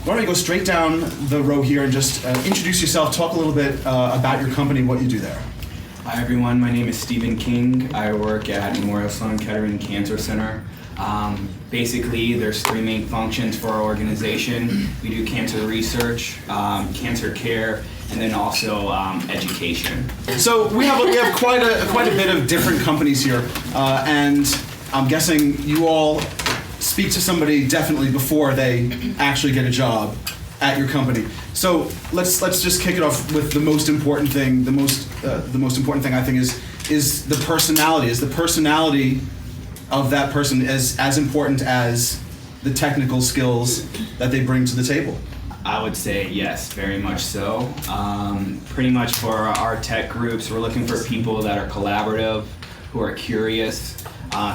why don't you go straight down the row here and just introduce yourself, talk a little bit about your company, what you do there. Hi everyone, my name is Stephen King. I work at Memorial Sloan Kettering Cancer Center. Basically, there's three main functions for our organization. We do cancer research, cancer care, and then also education. So we have quite a bit of different companies here, and I'm guessing you all speak to somebody definitely before they actually get a job at your company. So let's just kick it off with the most important thing. The most important thing I think is the personality. Is the personality of that person as important as the technical skills that they bring to the table? I would say yes, very much so. Pretty much for our tech groups, we're looking for people that are collaborative, who are curious,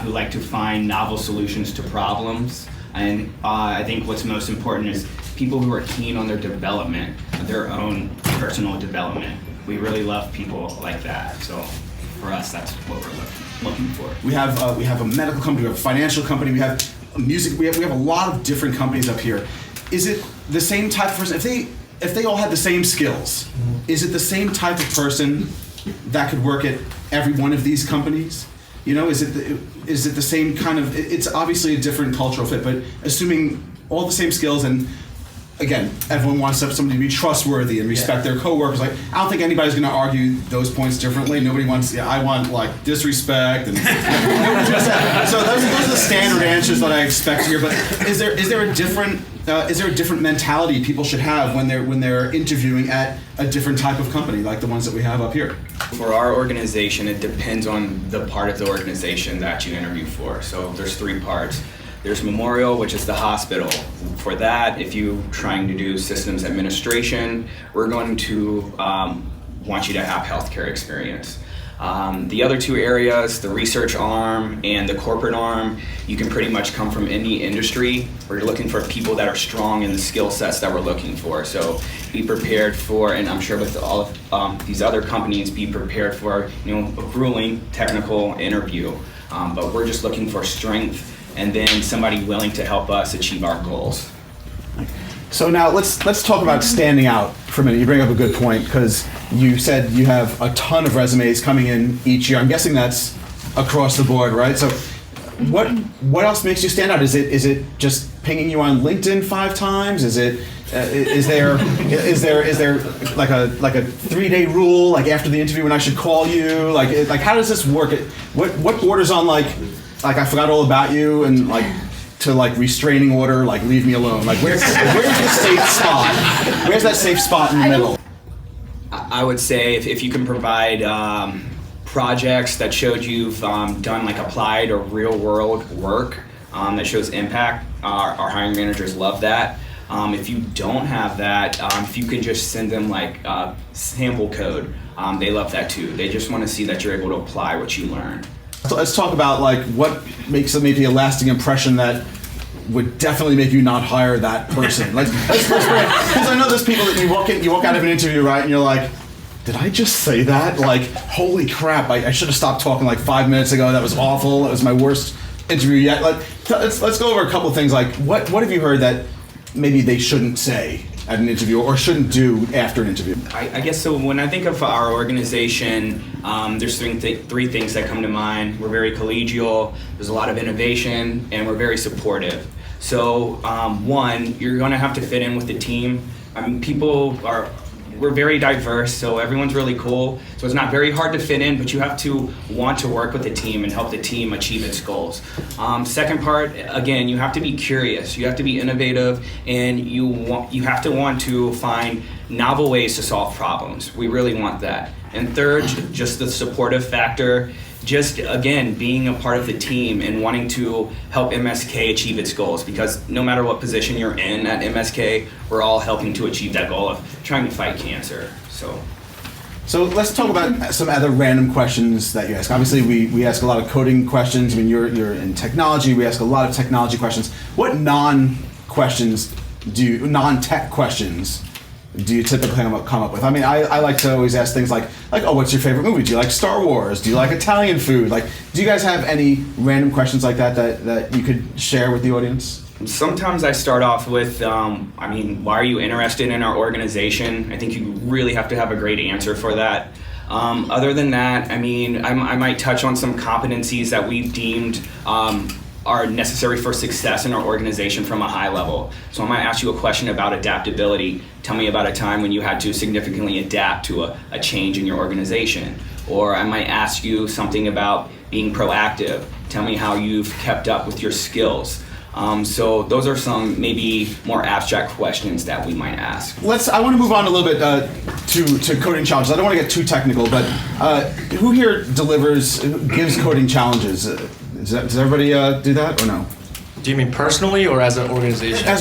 who like to find novel solutions to problems. And I think what's most important is people who are keen on their development, their own personal development. We really love people like that. So for us, that's what we're looking for. We have a medical company, we have a financial company, we have music, we have a lot of different companies up here. Is it the same type of person? If they all had the same skills, is it the same type of person that could work at every one of these companies? You know, is it the same kind of? It's obviously a different cultural fit, but assuming all the same skills, and again, everyone wants somebody to be trustworthy and respect their coworkers. Like, I don't think anybody's going to argue those points differently. Nobody wants. I want like disrespect and nobody's going to say. So those are the standard answers that I expect here. But is there a different mentality people should have when they're interviewing at a different type of company like the ones that we have up here? For our organization, it depends on the part of the organization that you interview for. So there's three parts. There's Memorial, which is the hospital. For that, if you're trying to do systems administration, we're going to want you to have healthcare experience. The other two areas, the research arm and the corporate arm, you can pretty much come from any industry. We're looking for people that are strong in the skill sets that we're looking for. So be prepared for, and I'm sure with all of these other companies, be prepared for a grueling technical interview. But we're just looking for strength and then somebody willing to help us achieve our goals. So now let's talk about standing out for a minute. You bring up a good point because you said you have a ton of resumes coming in each year. I'm guessing that's across the board, right? So what else makes you stand out? Is it just pinging you on LinkedIn 5 times? Is there like a 3-day rule, like after the interview when I should call you? Like how does this work? What borders on like I forgot all about you and like to like restraining order, like leave me alone? Like where's the safe spot? Where's that safe spot in the middle? I would say if you can provide projects that showed you've done like applied or real world work that shows impact, our hiring managers love that. If you don't have that, if you can just send them like sample code, they love that too. They just want to see that you're able to apply what you learned. So let's talk about like what makes maybe a lasting impression that would definitely make you not hire that person. Because I know there's people that you walk out of an interview, right, and you're like, did I just say that? Like, holy crap! I should have stopped talking like 5 minutes ago. That was awful. That was my worst interview yet. Let's go over a couple of things. Like, what have you heard that maybe they shouldn't say at an interview or shouldn't do after an interview? I guess so. When I think of our organization, there's three things that come to mind. We're very collegial, there's a lot of innovation, and we're very supportive. So one, you're going to have to fit in with the team. I mean, we're very diverse, so everyone's really cool. So it's not very hard to fit in, but you have to want to work with the team and help the team achieve its goals. Second part, again, you have to be curious. You have to be innovative, and you have to want to find novel ways to solve problems. We really want that. And third, just the supportive factor. Just, again, being a part of the team and wanting to help MSK achieve its goals, because no matter what position you're in at MSK, we're all helping to achieve that goal of trying to fight cancer. So let's talk about some other random questions that you ask. Obviously, we ask a lot of coding questions. I mean, you're in technology. We ask a lot of technology questions. What non-tech questions do you typically come up with? I mean, I like to always ask things like, oh, what's your favorite movie? Do you like Star Wars? Do you like Italian food? Like, do you guys have any random questions like that you could share with the audience? Sometimes I start off with, why are you interested in our organization? I think you really have to have a great answer for that. Other than that, I might touch on some competencies that we've deemed are necessary for success in our organization from a high level. So I might ask you a question about adaptability. Tell me about a time when you had to significantly adapt to a change in your organization. Or I might ask you something about being proactive. Tell me how you've kept up with your skills. So those are some maybe more abstract questions that we might ask. I want to move on a little bit to coding challenges. I don't want to get too technical, but who here gives coding challenges? Does everybody do that or no? Do you mean personally or as an organization? I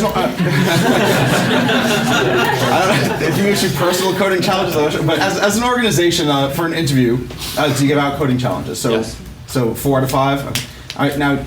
don't know if you issue personal coding challenges, but as an organization for an interview, do you give out coding challenges? So, yes. So 4 out of 5. All right, now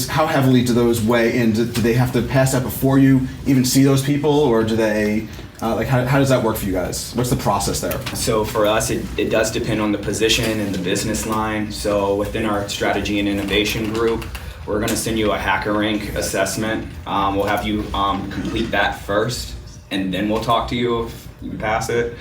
how heavily do those weigh in? Do they have to pass that before you even see those people, or do they? How does that work for you guys? What's the process there? So for us, it does depend on the position and the business line. So within our strategy and innovation group, we're going to send you a HackerRank assessment. We'll have you complete that first, and then we'll talk to you if you pass it.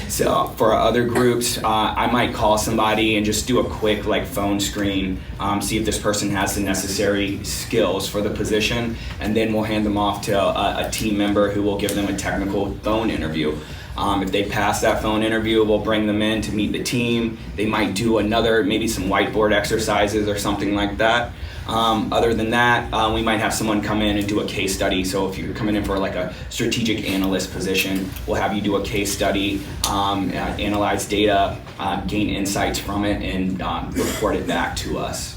So for our other groups, I might call somebody and just do a quick phone screen, see if this person has the necessary skills for the position, and then we'll hand them off to a team member who will give them a technical phone interview. If they pass that phone interview, we'll bring them in to meet the team. They might do maybe some whiteboard exercises or something like that. Other than that, we might have someone come in and do a case study. So if you're coming in for a strategic analyst position, we'll have you do a case study, analyze data, gain insights from it, and report it back to us.